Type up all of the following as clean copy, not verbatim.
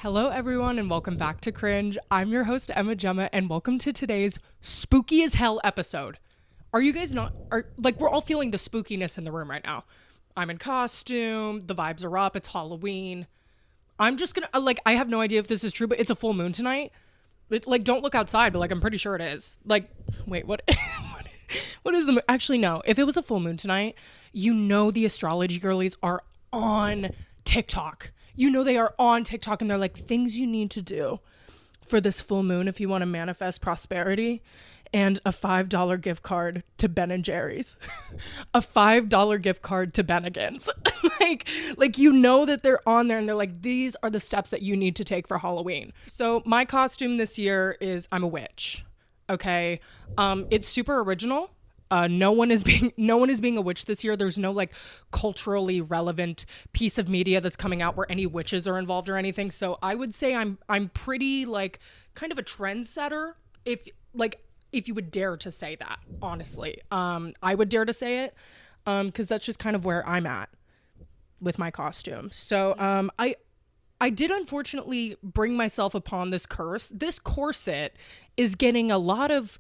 Hello, everyone, and welcome back to Cringe. I'm your host, Emma Gemma, and welcome to today's spooky as hell episode. Are you guys not, we're all feeling the spookiness in the room right now. I'm in costume, the vibes are up, it's Halloween. I'm just gonna, I have no idea if this is true, but it's a full moon tonight. Don't look outside, but, I'm pretty sure it is. Wait, what? What is the, actually, no. If it was a full moon tonight, the astrology girlies are on TikTok. They are on TikTok and they're like, things you need to do for this full moon if you want to manifest prosperity, and a $5 gift card to Ben & Jerry's. A $5 gift card to Bennigan's. That they're on there and they're like, these are the steps that you need to take for Halloween. So my costume this year is I'm a witch. Okay. It's super original. No one is being a witch this year. There's no culturally relevant piece of media that's coming out where any witches are involved or anything. So I would say I'm pretty kind of a trendsetter, if you would dare to say that, honestly. I would dare to say it, because that's just kind of where I'm at with my costume. So I did unfortunately bring myself upon this curse. This corset is getting a lot of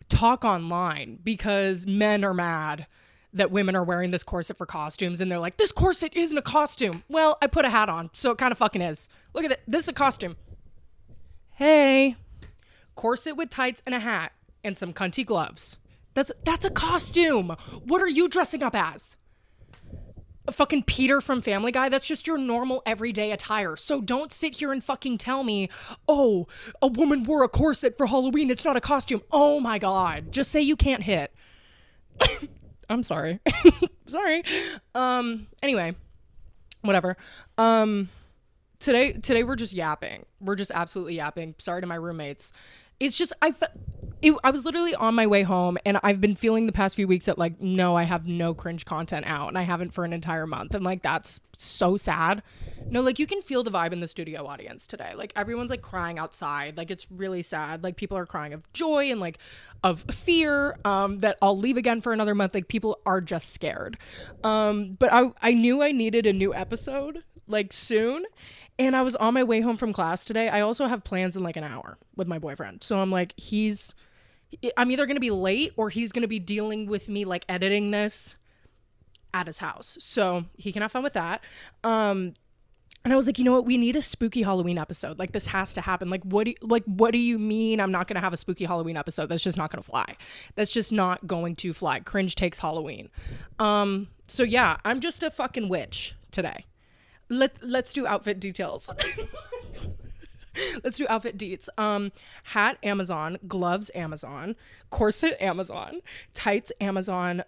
talk online because men are mad that women are wearing this corset for costumes, and they're like, this corset isn't a costume. Well, I put a hat on, so it kind of fucking is. Look at it. This is a costume. Hey, corset with tights and a hat and some cunty gloves. That's a costume. What are you dressing up as? A fucking Peter from Family Guy? That's just your normal everyday attire. So don't sit here and fucking tell me, oh, a woman wore a corset for Halloween, it's not a costume. Oh my God. Just say you can't hit. I'm sorry. Sorry. Anyway, whatever. Today we're just yapping. We're just absolutely yapping. Sorry to my roommates. It's just, I was literally on my way home, and I've been feeling the past few weeks that no, I have no cringe content out, and I haven't for an entire month. And that's so sad. No, you can feel the vibe in the studio audience today. Everyone's crying outside. It's really sad. People are crying of joy and of fear, that I'll leave again for another month. People are just scared. But I knew I needed a new episode soon. And I was on my way home from class today. I also have plans in an hour with my boyfriend. So I'm I'm either going to be late or he's going to be dealing with me editing this at his house. So he can have fun with that. And I was like, you know what? We need a spooky Halloween episode. This has to happen. What do you mean I'm not going to have a spooky Halloween episode? That's just not going to fly. That's just not going to fly. Cringe takes Halloween. So yeah, I'm just a fucking witch today. Let's do outfit details. Let's do outfit deets. Hat, Amazon. Gloves, Amazon. Corset, Amazon. Tights, Amazon.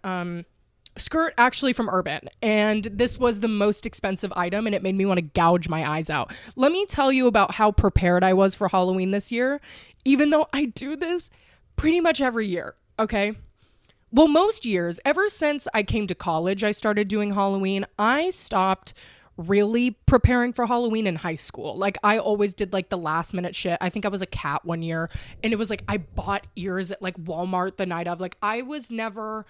Skirt, actually from Urban. And this was the most expensive item, and it made me want to gouge my eyes out. Let me tell you about how prepared I was for Halloween this year, even though I do this pretty much every year, okay? Well, most years. Ever since I came to college, I started doing Halloween. I stopped really preparing for Halloween in high school. I always did the last minute shit. I think I was a cat one year, and it was I bought ears at Walmart the night of. I was never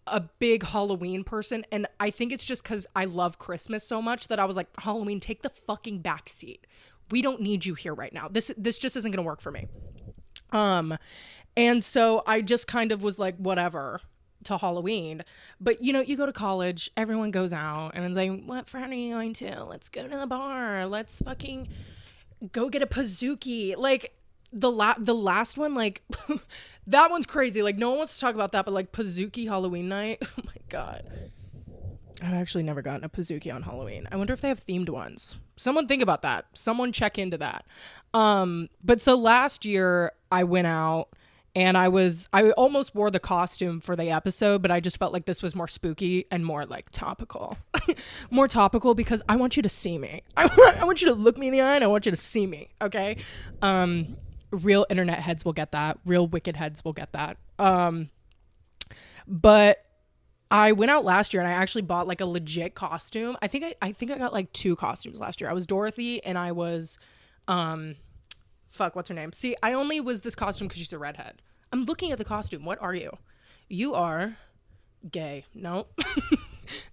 a big Halloween person, and I think it's just because I love Christmas so much that I was like, Halloween, take the fucking back seat. We don't need you here right now. This just isn't gonna work for me. And so I just kind of was whatever to Halloween. But you go to college, everyone goes out and it's what friend are you going to? Let's go to the bar. Let's fucking go get a Pizookie. The last one, that one's crazy. No one wants to talk about that, but Pizookie Halloween night. Oh my God. I've actually never gotten a Pizookie on Halloween. I wonder if they have themed ones. Someone think about that. Someone check into that. But so last year I went out, and I almost wore the costume for the episode, but I just felt this was more spooky and more topical. More topical because I want you to see me. I want you to look me in the eye, and I want you to see me, okay? Real internet heads will get that. Real wicked heads will get that. But I went out last year and I actually bought a legit costume. I think I got 2 costumes last year. I was Dorothy and I was what's her name? See, I only was this costume because she's a redhead. I'm looking at the costume. What are you? You are gay. No,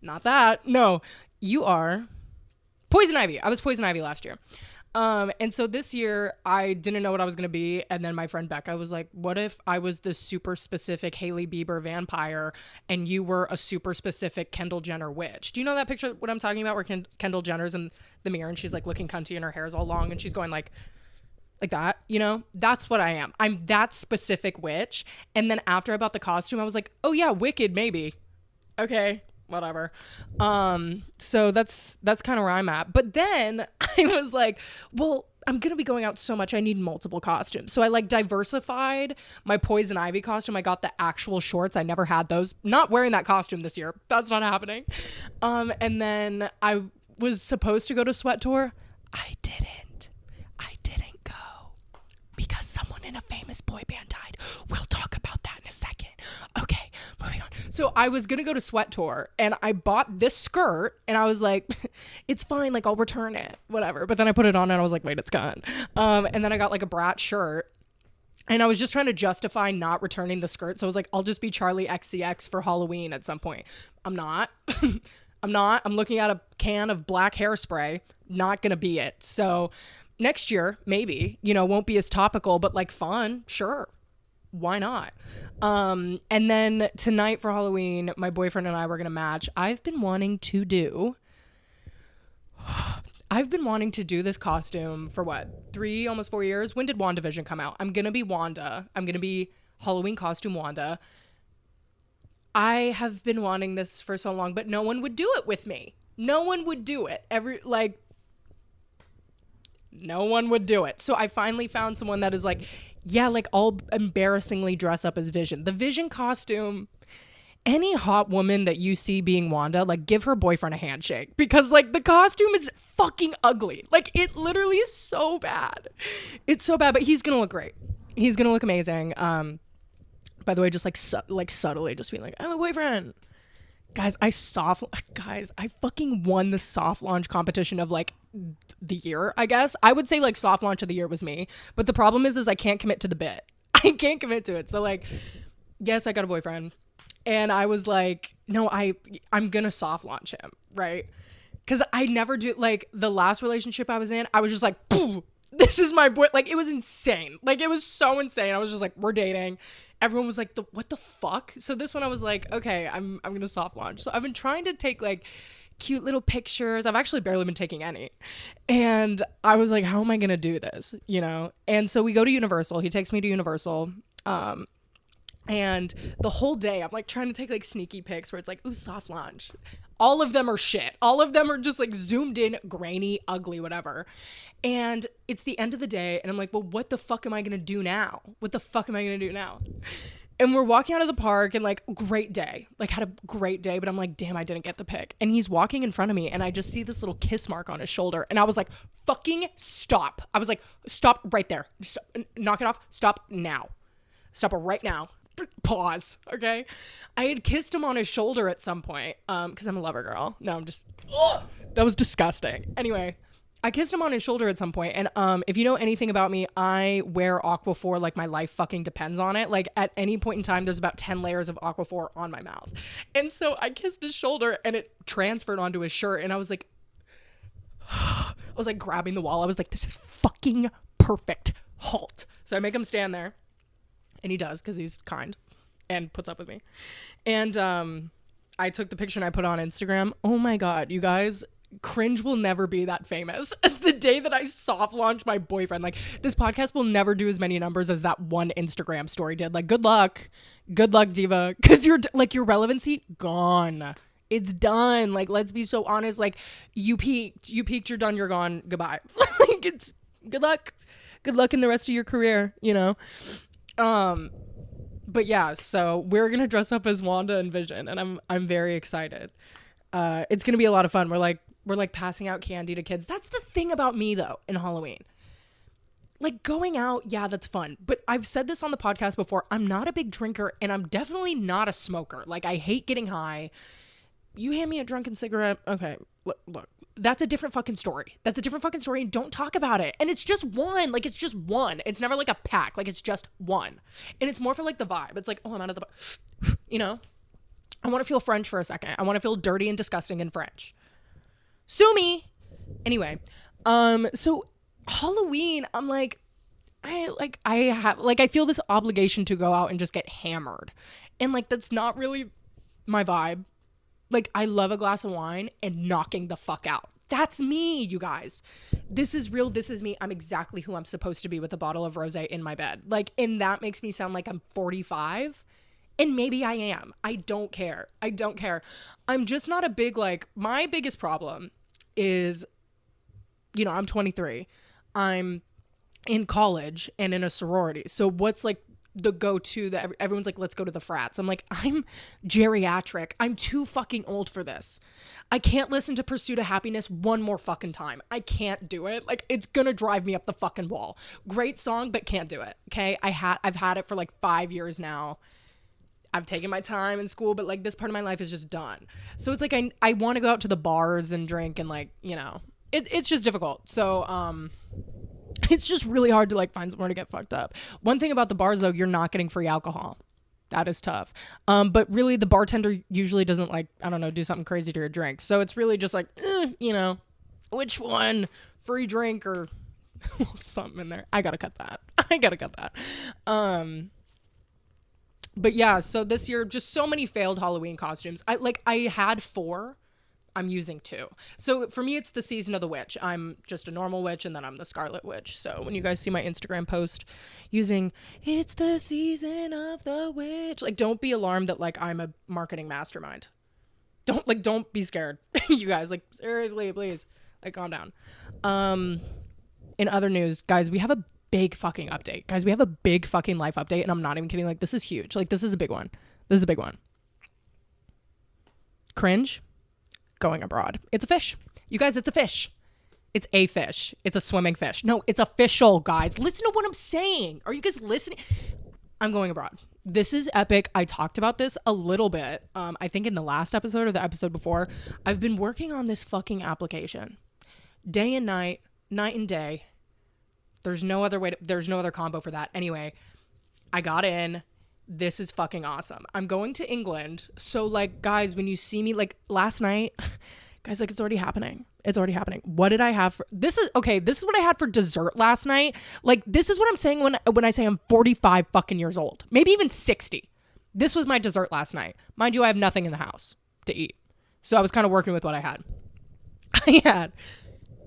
not that. No, you are Poison Ivy. I was Poison Ivy last year. And so this year I didn't know what I was going to be. And then my friend Becca was like, what if I was the super specific Hailey Bieber vampire and you were a super specific Kendall Jenner witch? Do you know that picture, what I'm talking about, where Kendall Jenner's in the mirror and she's like looking cunty and her hair's all long and she's going like that, you know? That's what I am. I'm that specific witch. And then after I bought the costume, I was like, oh yeah, Wicked, maybe. Okay, whatever. So that's kind of where I'm at. But then I was like, well, I'm gonna be going out so much, I need multiple costumes. So I like diversified my Poison Ivy costume. I got the actual shorts. I never had those. Not wearing that costume this year. That's not happening. And then I was supposed to go to Sweat Tour. I didn't go because someone in a famous boy band died. We'll talk about that in a second. Okay, moving on. So I was gonna go to Sweat Tour and I bought this skirt and I was like, it's fine, like I'll return it, whatever. But then I put it on and I was like, wait, it's gone. And then I got like a Brat shirt and I was just trying to justify not returning the skirt. So I was like, I'll just be Charlie XCX for Halloween at some point. I'm not. I'm looking at a can of black hairspray. Not gonna be it. So next year, maybe, you know, won't be as topical, but like fun, sure. Why not? And then tonight for Halloween, my boyfriend and I were going to match. I've been wanting to do this costume for what? 3, almost 4 years. When did WandaVision come out? I'm going to be Wanda. I'm going to be Halloween costume Wanda. I have been wanting this for so long, but no one would do it with me. No one would do it. No one would do it. So I finally found someone that is like, yeah, like I'll embarrassingly dress up as Vision. The Vision costume, any hot woman that you see being Wanda, like give her boyfriend a handshake because like the costume is fucking ugly. Like it literally is so bad. It's so bad, but he's going to look great. He's going to look amazing. By the way, just like subtly just being like, I'm a boyfriend. Guys, I fucking won the soft launch competition of like the year, I guess. I would say like soft launch of the year was me. But the problem is I can't commit to the bit. I can't commit to it. So like, yes, I got a boyfriend. And I was like, no, I'm going to soft launch him, right? Because I never do, like the last relationship I was in, I was just like, this is my boy. Like it was insane. Like it was so insane. I was just like, we're dating. Everyone was like, what the fuck? So this one I was like, okay, I'm going to soft launch. So I've been trying to take like cute little pictures. I've actually barely been taking any. And I was like, how am I going to do this? You know? And so we go to Universal. He takes me to Universal. And the whole day I'm like trying to take like sneaky pics where it's like, ooh, soft launch. All of them are shit. All of them are just like zoomed in, grainy, ugly, whatever. And it's the end of the day and I'm like, well, what the fuck am I going to do now? What the fuck am I going to do now? And we're walking out of the park and like, great day. Like had a great day, but I'm like, damn, I didn't get the pic. And he's walking in front of me and I just see this little kiss mark on his shoulder. And I was like, fucking stop. I was like, stop right there. Just knock it off. Stop now. Stop it right now. Pause. Okay. I had kissed him on his shoulder at some point because I'm a lover girl. No, I'm just that was disgusting. Anyway, I kissed him on his shoulder at some point, and if you know anything about me, I wear Aquaphor like my life fucking depends on it. Like at any point in time there's about 10 layers of Aquaphor on my mouth. And so I kissed his shoulder and it transferred onto his shirt and I was like grabbing the wall. I was like, this is fucking perfect. Halt. So I make him stand there. And he does because he's kind and puts up with me. And I took the picture and I put it on Instagram. Oh my God, you guys, Cringe will never be that famous as the day that I soft launched my boyfriend. Like this podcast will never do as many numbers as that one Instagram story did. Like good luck diva. Because your relevancy gone. It's done. Like let's be so honest. Like you peaked, you're done, you're gone. Goodbye. Like it's good luck in the rest of your career, you know. But yeah, so we're gonna dress up as Wanda and Vision, and I'm very excited. It's gonna be a lot of fun. We're like passing out candy to kids. That's the thing about me though in Halloween. Like going out, yeah, that's fun. But I've said this on the podcast before. I'm not a big drinker, and I'm definitely not a smoker. Like I hate getting high. You hand me a drunken cigarette, okay? Look. That's a different fucking story. And don't talk about it. And it's just one. Like, it's just one. It's never like a pack. Like, it's just one. And it's more for like the vibe. It's like, oh, I'm out of the, you know, I want to feel French for a second. I want to feel dirty and disgusting in French. Sue me. Anyway, so Halloween, I'm like, I feel this obligation to go out and just get hammered. And like, that's not really my vibe. Like, I love a glass of wine and knocking the fuck out. That's me, you guys. This is real. This is me. I'm exactly who I'm supposed to be with a bottle of rosé in my bed. Like, and that makes me sound like I'm 45. And maybe I am. I don't care. I don't care. I'm just not a big, like, my biggest problem is, you know, I'm 23. I'm in college and in a sorority. So what's like the go-to that everyone's like, let's go to the frats. I'm like, I'm geriatric. I'm too fucking old for this. I can't listen to Pursuit of Happiness one more fucking time. I can't do it. Like, it's gonna drive me up the fucking wall. Great song, but can't do it. Okay. I've had it for like 5 years now. I've taken my time in school, but like this part of my life is just done. So it's like, I want to go out to the bars and drink and like, you know, it's just difficult. So, it's just really hard to like find somewhere to get fucked up. One thing about the bars though, you're not getting free alcohol. That is tough. But really the bartender usually doesn't like, I don't know, do something crazy to your drink. So it's really just like, you know, which one? Free drink or something in there. I gotta cut that. But yeah, so this year, just so many failed Halloween costumes. I had 4. I'm using 2. So for me, it's the season of the witch. I'm just a normal witch and then I'm the Scarlet Witch. So when you guys see my Instagram post using it's the season of the witch, like, don't be alarmed that like I'm a marketing mastermind. Don't be scared. You guys, like, seriously, please, like, calm down. In other news, guys, we have a big fucking update. Guys, we have a big fucking life update and I'm not even kidding. Like, this is huge. Like, this is a big one. Cringe. Going abroad. It's a fish. You guys, it's a fish. It's a fish. It's a swimming fish. No, it's official, guys. Listen to what I'm saying. Are you guys listening? I'm going abroad. This is epic. I talked about this a little bit. I think in the last episode or the episode before. I've been working on this fucking application. Day and night, night and day. There's no other combo for that. Anyway, I got in. This is fucking awesome. I'm going to England. So like, guys, when you see me like last night, guys, like, it's already happening. What did I have for this is what I had for dessert last night. Like, this is what I'm saying when I say I'm 45 fucking years old, maybe even 60. This was my dessert last night. Mind you, I have nothing in the house to eat. So I was kind of working with what I had. I had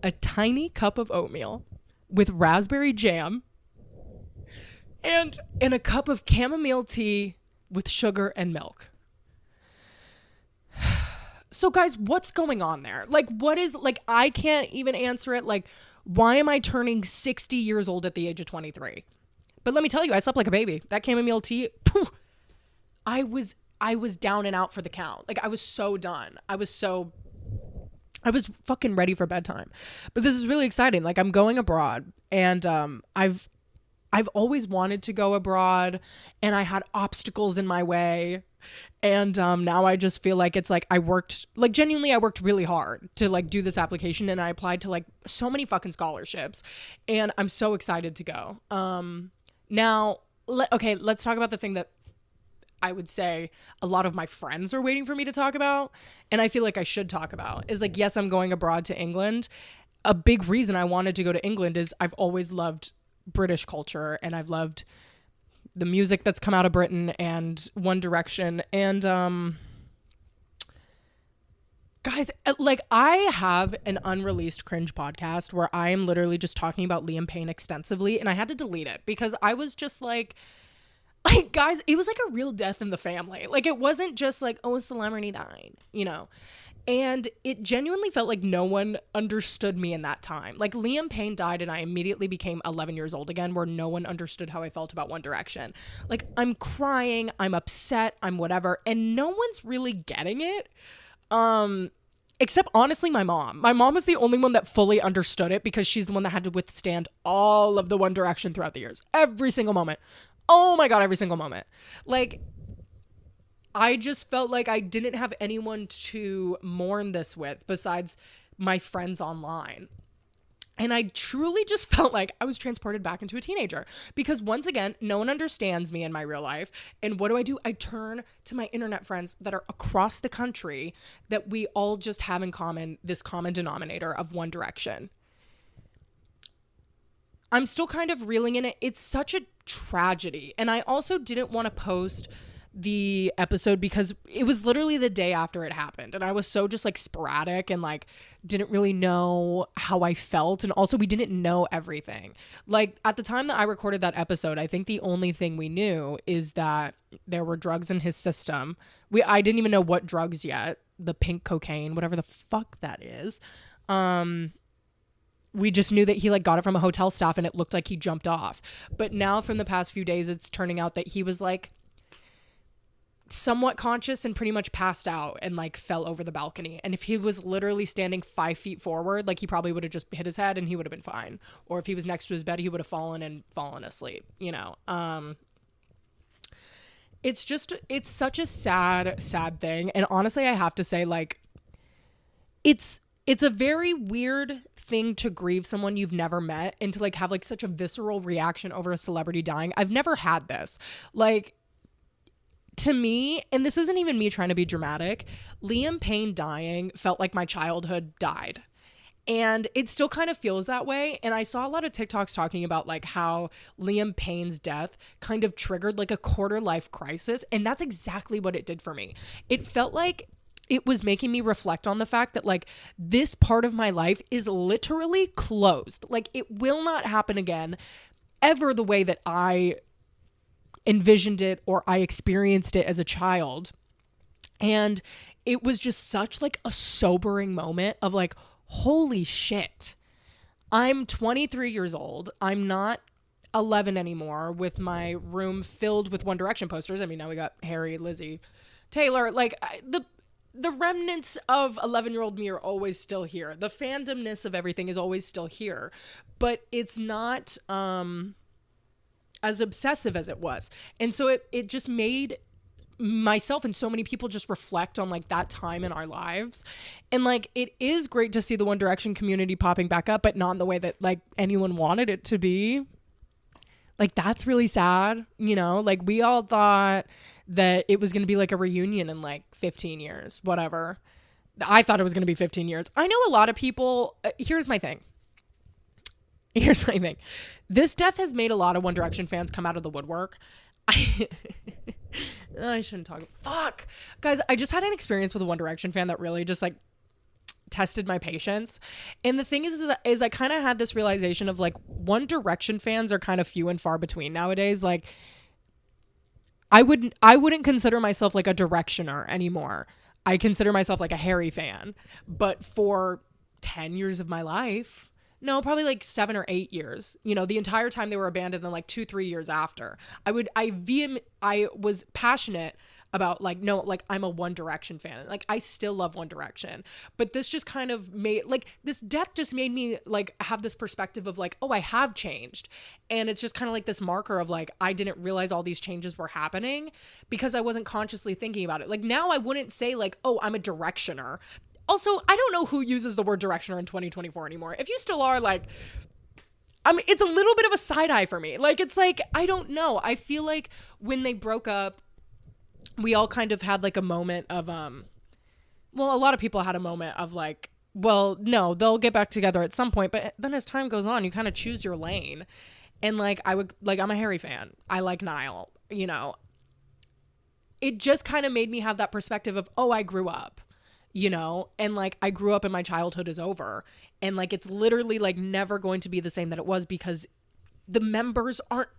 a tiny cup of oatmeal with raspberry jam and a cup of chamomile tea with sugar and milk. So guys, what's going on there? Like, what is, like, I can't even answer it. Like, why am I turning 60 years old at the age of 23? But let me tell you, I slept like a baby. That chamomile tea, poof, I was down and out for the count. Like, I was so done. I was fucking ready for bedtime. But this is really exciting. Like, I'm going abroad and I've always wanted to go abroad and I had obstacles in my way. And now I just feel like it's like I worked really hard to like do this application and I applied to like so many fucking scholarships and I'm so excited to go. Now, let's talk about the thing that I would say a lot of my friends are waiting for me to talk about. And I feel like I should talk about is like, yes, I'm going abroad to England. A big reason I wanted to go to England is I've always loved British culture and I've loved the music that's come out of Britain and One Direction. And guys, like, I have an unreleased cringe podcast where I am literally just talking about Liam Payne extensively and I had to delete it because I was just like guys, it was like a real death in the family. Like, it wasn't just like, oh, a celebrity died, you know. And it genuinely felt like no one understood me in that time. Like, Liam Payne died and I immediately became 11 years old again, where no one understood how I felt about One Direction. Like, I'm crying, I'm upset, I'm whatever, and no one's really getting it. Except honestly my mom. My mom was the only one that fully understood it because she's the one that had to withstand all of the One Direction throughout the years. Every single moment. Oh my God, every single moment. Like, I just felt like I didn't have anyone to mourn this with besides my friends online. And I truly just felt like I was transported back into a teenager because once again, no one understands me in my real life. And what do? I turn to my internet friends that are across the country that we all just have in common, this common denominator of One Direction. I'm still kind of reeling in it. It's such a tragedy. And I also didn't want to post the episode because it was literally the day after it happened. And I was so just like sporadic and like didn't really know how I felt. And also we didn't know everything. Like at the time that I recorded that episode, I think the only thing we knew is that there were drugs in his system. I didn't even know what drugs yet. The pink cocaine, whatever the fuck that is. We just knew that he like got it from a hotel staff and it looked like he jumped off. But now from the past few days, it's turning out that he was like somewhat conscious and pretty much passed out and like fell over the balcony. And if he was literally standing 5 feet forward, like he probably would have just hit his head and he would have been fine. Or if he was next to his bed, he would have fallen asleep, you know? It's such a sad thing. And honestly, I have to say, like, it's a very weird thing to grieve someone you've never met and to like have like such a visceral reaction over a celebrity dying. I've never had this. Like, to me, and this isn't even me trying to be dramatic, Liam Payne dying felt like my childhood died. And it still kind of feels that way. And I saw a lot of TikToks talking about like how Liam Payne's death kind of triggered like a quarter life crisis. And that's exactly what it did for me. It felt like it was making me reflect on the fact that like this part of my life is literally closed. Like it will not happen again ever the way that I envisioned it or I experienced it as a child. And it was just such like a sobering moment of like, holy shit. I'm 23 years old. I'm not 11 anymore with my room filled with One Direction posters. I mean, now we got Harry, Lizzie, Taylor. Like the remnants of 11-year-old me are always still here. The fandomness of everything is always still here, but it's not as obsessive as it was. And so it just made myself and so many people just reflect on like that time in our lives. And like it is great to see the One Direction community popping back up, but not in the way that like anyone wanted it to be. Like that's really sad, you know? Like we all thought that it was going to be like a reunion in like 15 years, whatever. I thought it was going to be 15 years. I know a lot of people, here's my thing. This death has made a lot of One Direction fans come out of the woodwork. I shouldn't talk. Fuck. Guys, I just had an experience with a One Direction fan that really just like tested my patience. And the thing is I kind of had this realization of like One Direction fans are kind of few and far between nowadays. Like I wouldn't consider myself like a Directioner anymore. I consider myself like a Harry fan. But for 10 years of my life, no, probably like 7 or 8 years, you know, the entire time they were abandoned, and like 2-3 years after, I was passionate about like, no, like I'm a One Direction fan. Like I still love One Direction, but this just kind of made like this death just made me like have this perspective of like, oh, I have changed. And it's just kind of like this marker of like, I didn't realize all these changes were happening because I wasn't consciously thinking about it. Like now I wouldn't say like, oh, I'm a Directioner. Also, I don't know who uses the word Directioner in 2024 anymore. If you still are, like, I mean, it's a little bit of a side eye for me. Like, it's like, I don't know. I feel like when they broke up, we all kind of had like a moment of, well, a lot of people had a moment of like, well, no, they'll get back together at some point. But then as time goes on, you kind of choose your lane. And like, I'm a Harry fan. I like Niall, you know. It just kind of made me have that perspective of, oh, I grew up. You know, and like I grew up and my childhood is over, and like it's literally like never going to be the same that it was because the members aren't,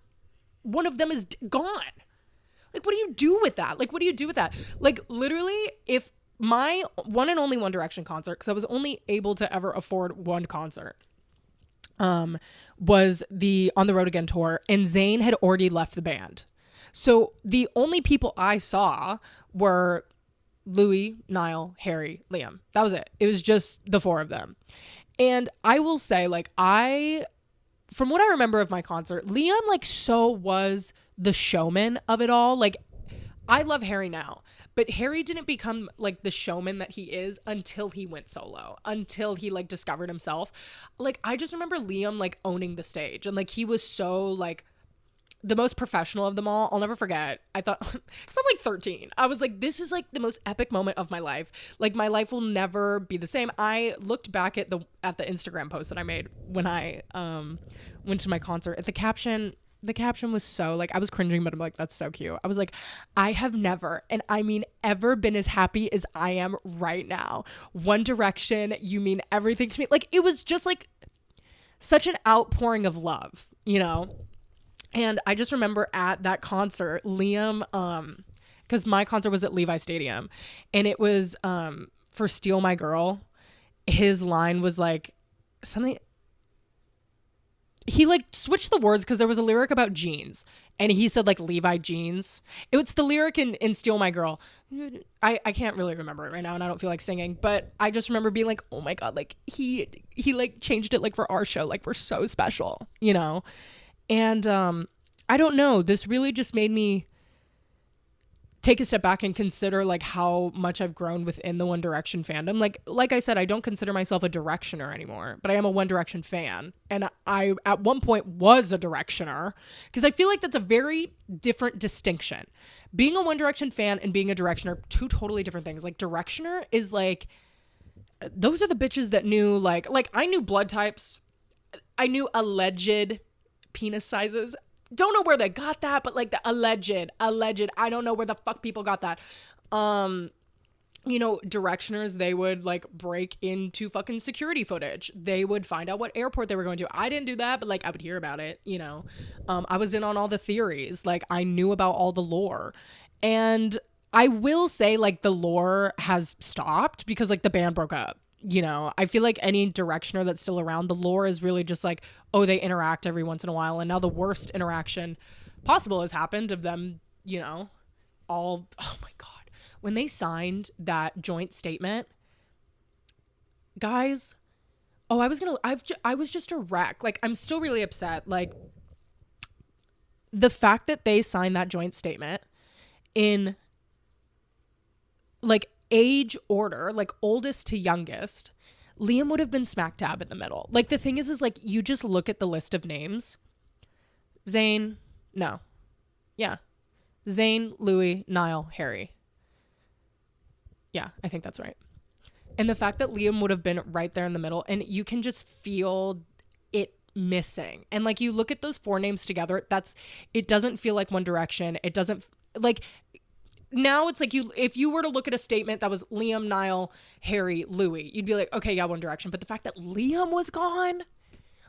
one of them is gone. Like what do you do with that? Like literally, if my one and only One Direction concert, because I was only able to ever afford one concert, was the On the Road Again tour, and Zayn had already left the band. So the only people I saw were Louis, Niall, Harry, Liam. That was it. It was just the four of them. And I will say, like, from what I remember of my concert, Liam, like, so was the showman of it all. Like, I love Harry now, but Harry didn't become, like, the showman that he is until he went solo, until he, like, discovered himself. Like, I just remember Liam, like, owning the stage. And, like, he was so, like, the most professional of them all. I'll never forget. I thought, because I'm like 13. I was like, this is like the most epic moment of my life. Like my life will never be the same. I looked back at the Instagram post that I made when I went to my concert. The caption was so like, I was cringing, but I'm like, that's so cute. I was like, I have never, and I mean ever, been as happy as I am right now. One Direction, you mean everything to me. Like it was just like such an outpouring of love, you know? And I just remember at that concert, Liam, because my concert was at Levi Stadium, and it was for Steal My Girl. His line was like something, he like switched the words because there was a lyric about jeans, and he said like Levi jeans. It's the lyric in Steal My Girl. I can't really remember it right now, and I don't feel like singing, but I just remember being like, oh my God, like he like changed it like for our show, like we're so special, you know? And I don't know, this really just made me take a step back and consider like how much I've grown within the One Direction fandom. Like I said, I don't consider myself a Directioner anymore, but I am a One Direction fan. And I at one point was a Directioner, because I feel like that's a very different distinction. Being a One Direction fan and being a Directioner, two totally different things. Like Directioner is like, those are the bitches that knew like I knew blood types. I knew alleged penis sizes. Don't know where they got that, but like the alleged, I don't know where the fuck people got that. You know, Directioners, they would like break into fucking security footage. They would find out what airport they were going to. I didn't do that, but like I would hear about it, you know. I was in on all the theories. Like I knew about all the lore. And I will say like the lore has stopped because like the band broke up. You know, I feel like any Directioner that's still around, the lore is really just like, oh, they interact every once in a while. And now the worst interaction possible has happened of them, you know, all, oh my God. When they signed that joint statement, guys, oh, I was just a wreck. Like, I'm still really upset. Like, the fact that they signed that joint statement in like age order, like oldest to youngest, Liam would have been smack dab in the middle. Like the thing is like you just look at the list of names. Zayn, no. Yeah. Zayn, Louis, Niall, Harry. Yeah, I think that's right. And the fact that Liam would have been right there in the middle, and you can just feel it missing. And like you look at those four names together, it doesn't feel like One Direction. It doesn't like, now it's like if you were to look at a statement that was Liam, Niall, Harry, Louis, you'd be like, okay, yeah, One Direction. But the fact that Liam was gone,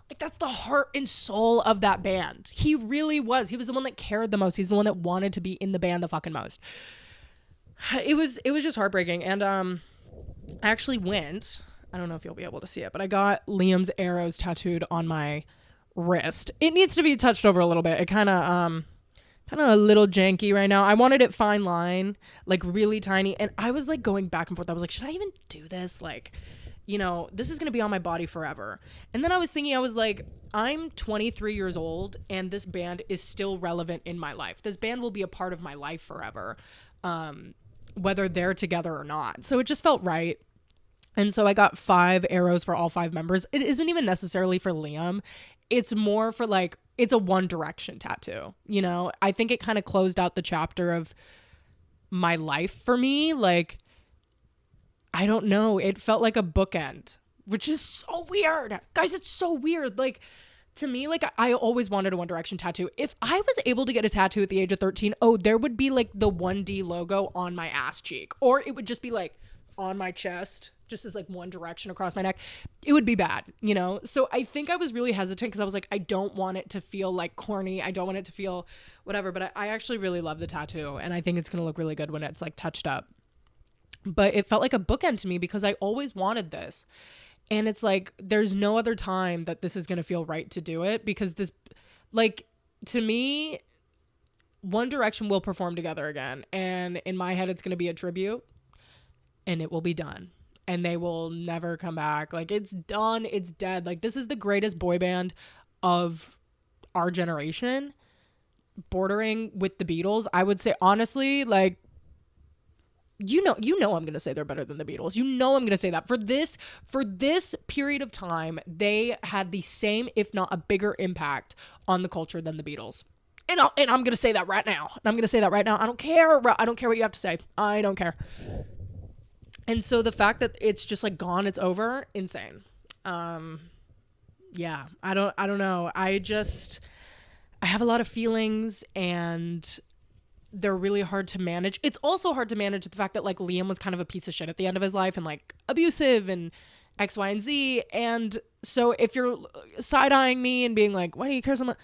like that's the heart and soul of that band. He really was. He was the one that cared the most. He's the one that wanted to be in the band the fucking most. It was just heartbreaking. And I actually went, I don't know if you'll be able to see it, but I got Liam's arrows tattooed on my wrist. It needs to be touched over a little bit. It kind of a little janky right now. I wanted it fine line, like really tiny. And I was like going back and forth. I was like, should I even do this? Like, you know, this is going to be on my body forever. And then I was thinking, I was like, I'm 23 years old and this band is still relevant in my life. This band will be a part of my life forever, whether they're together or not. So it just felt right. And so I got 5 arrows for all 5 members. It isn't even necessarily for Liam. It's more for like, it's a One Direction tattoo, you know? I think it kind of closed out the chapter of my life for me. Like, I don't know. It felt like a bookend, which is so weird. Guys, it's so weird. Like, to me, like, I always wanted a One Direction tattoo. If I was able to get a tattoo at the age of 13, oh, there would be like the 1D logo on my ass cheek. Or it would just be like on my chest, just as like One Direction across my neck. It would be bad, you know? So I think I was really hesitant because I was like, I don't want it to feel like corny. I don't want it to feel whatever, but I actually really love the tattoo and I think it's going to look really good when it's like touched up. But it felt like a bookend to me because I always wanted this. And it's like, there's no other time that this is going to feel right to do it because this, like, to me, One Direction will perform together again. And in my head, it's going to be a tribute and it will be done. And they will never come back. Like, it's done. It's dead. Like, this is the greatest boy band of our generation, bordering with the Beatles. I would say, honestly, like, you know, I'm going to say they're better than the Beatles. You know, I'm going to say that for this period of time, they had the same, if not a bigger impact on the culture than the Beatles. And I'm going to say that right now. And I'm going to say that right now. I don't care. I don't care what you have to say. I don't care. And so the fact that it's just like gone, it's over, insane. Yeah, I don't know. I have a lot of feelings and they're really hard to manage. It's also hard to manage the fact that like Liam was kind of a piece of shit at the end of his life and like abusive and X, Y, and Z. And so if you're side-eyeing me and being like, why do you care so much?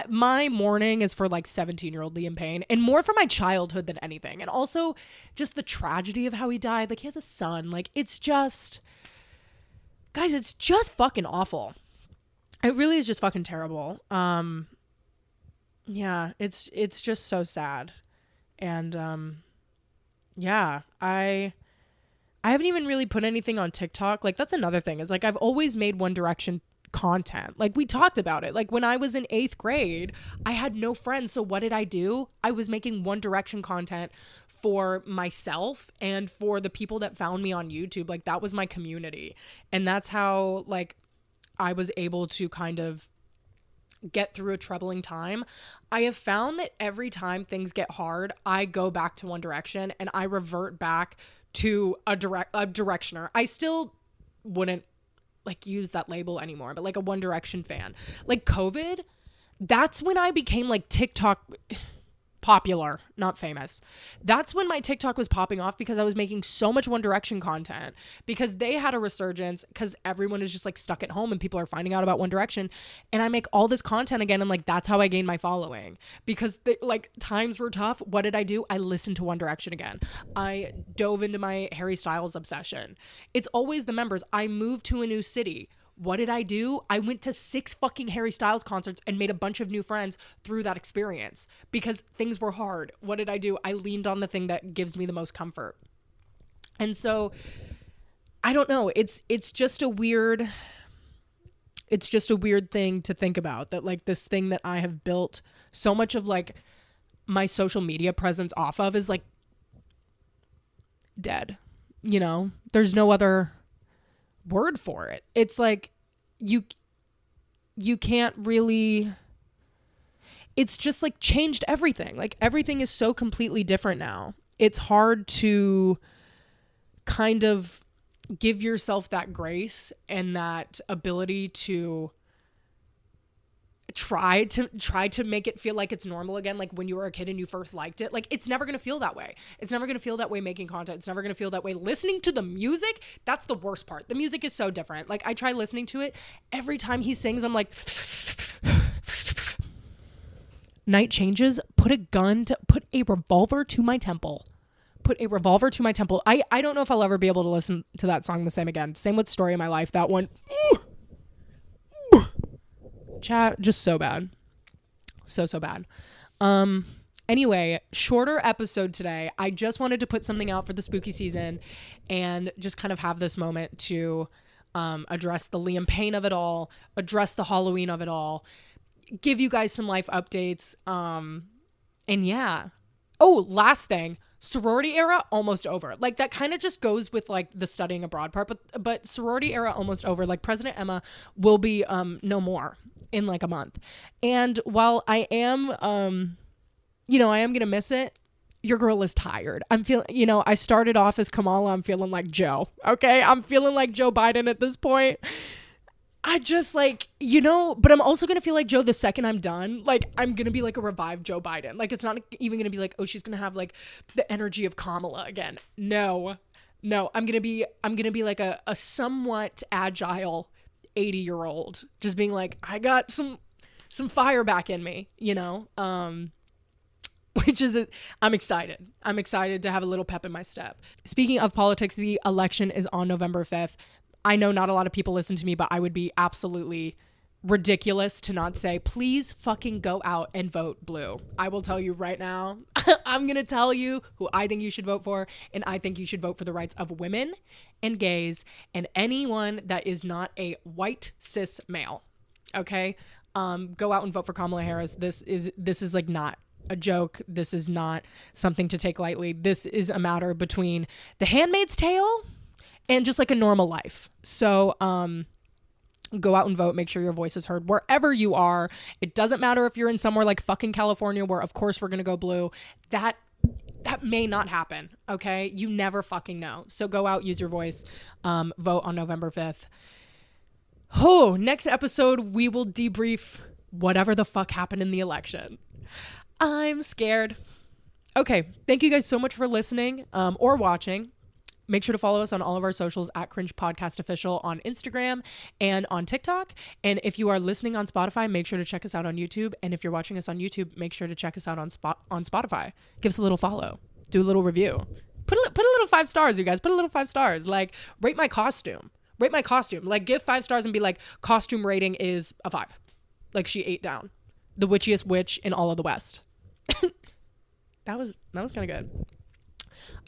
My mourning is for like 17-year-old Liam Payne and more for my childhood than anything. And also just the tragedy of how he died. Like he has a son. Like it's just, guys, it's just fucking awful. It really is just fucking terrible. Yeah, it's just so sad. And yeah, I haven't even really put anything on TikTok. Like that's another thing. Is like I've always made One Direction content. Like we talked about it. Like when I was in 8th grade, I had no friends. So what did I do? I was making One Direction content for myself and for the people that found me on YouTube. Like that was my community. And that's how like I was able to kind of get through a troubling time. I have found that every time things get hard, I go back to One Direction and I revert back to a directioner. I still wouldn't like use that label anymore, but like a One Direction fan. Like COVID, that's when I became like TikTok popular, not famous. That's when my TikTok was popping off because I was making so much One Direction content because they had a resurgence because everyone is just like stuck at home and people are finding out about One Direction, and I make all this content again and like that's how I gained my following because like times were tough. What did I do? I listened to One Direction again. I dove into my Harry Styles obsession. It's always the members. I moved to a new city. What did I do? I went to 6 fucking Harry Styles concerts and made a bunch of new friends through that experience because things were hard. What did I do? I leaned on the thing that gives me the most comfort. And so I don't know. It's just a weird thing to think about that like this thing that I have built so much of like my social media presence off of is like dead. You know, there's no other word for it. It's like you can't really, it's just like changed everything. Like everything is so completely different now. It's hard to kind of give yourself that grace and that ability to try to make it feel like it's normal again, like when you were a kid and you first liked it. Like it's never gonna feel that way. It's never gonna feel that way making content. It's never gonna feel that way listening to the music. That's the worst part. The music is so different. Like I try listening to it. Every time he sings, I'm like night changes, put a revolver to my temple. Put a revolver to my temple. I don't know if I'll ever be able to listen to that song the same again. Same with Story of My Life. That one, chat, just so bad. So bad. Anyway, shorter episode today. I just wanted to put something out for the spooky season and just kind of have this moment to address the Liam Payne of it all, address the Halloween of it all, give you guys some life updates. And yeah. Oh, last thing. Sorority era almost over. Like that kind of just goes with like the studying abroad part, but sorority era almost over. Like President Emma will be no more in like a month. And while I am I am gonna miss it, your girl is tired. I'm feeling, I started off as Kamala. I'm feeling like Joe. Okay, I'm feeling like Joe Biden at this point. I just like, but I'm also going to feel like Joe the second I'm done. Like, I'm going to be like a revived Joe Biden. Like, it's not even going to be like, oh, she's going to have like the energy of Kamala again. No, I'm going to be like a somewhat agile 80-year-old just being like, I got some fire back in me, which is, I'm excited. I'm excited to have a little pep in my step. Speaking of politics, the election is on November 5th. I know not a lot of people listen to me, but I would be absolutely ridiculous to not say, please fucking go out and vote blue. I will tell you right now, I'm going to tell you who I think you should vote for. And I think you should vote for the rights of women and gays and anyone that is not a white cis male. Okay. Go out and vote for Kamala Harris. This is like not a joke. This is not something to take lightly. This is a matter between The Handmaid's Tale and just like a normal life. So, Go out and vote. Make sure your voice is heard wherever you are. It doesn't matter if you're in somewhere like fucking California, where of course we're going to go blue. That may not happen. Okay. You never fucking know. So go out, use your voice, vote on November 5th. Oh, next episode, we will debrief whatever the fuck happened in the election. I'm scared. Okay. Thank you guys so much for listening, or watching. Make sure to follow us on all of our socials at Cringe Podcast Official on Instagram and on TikTok. And if you are listening on Spotify, make sure to check us out on YouTube. And if you're watching us on YouTube, make sure to check us out on Spotify. Give us a little follow. Do a little review. Put a little 5 stars, you guys. Put a little 5 stars. Like, rate my costume. Rate my costume. Like, give 5 stars and be like, costume rating is a 5. Like, she ate down. The witchiest witch in all of the West. That was kind of good.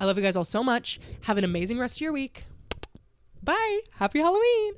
I love you guys all so much. Have an amazing rest of your week. Bye. Happy Halloween.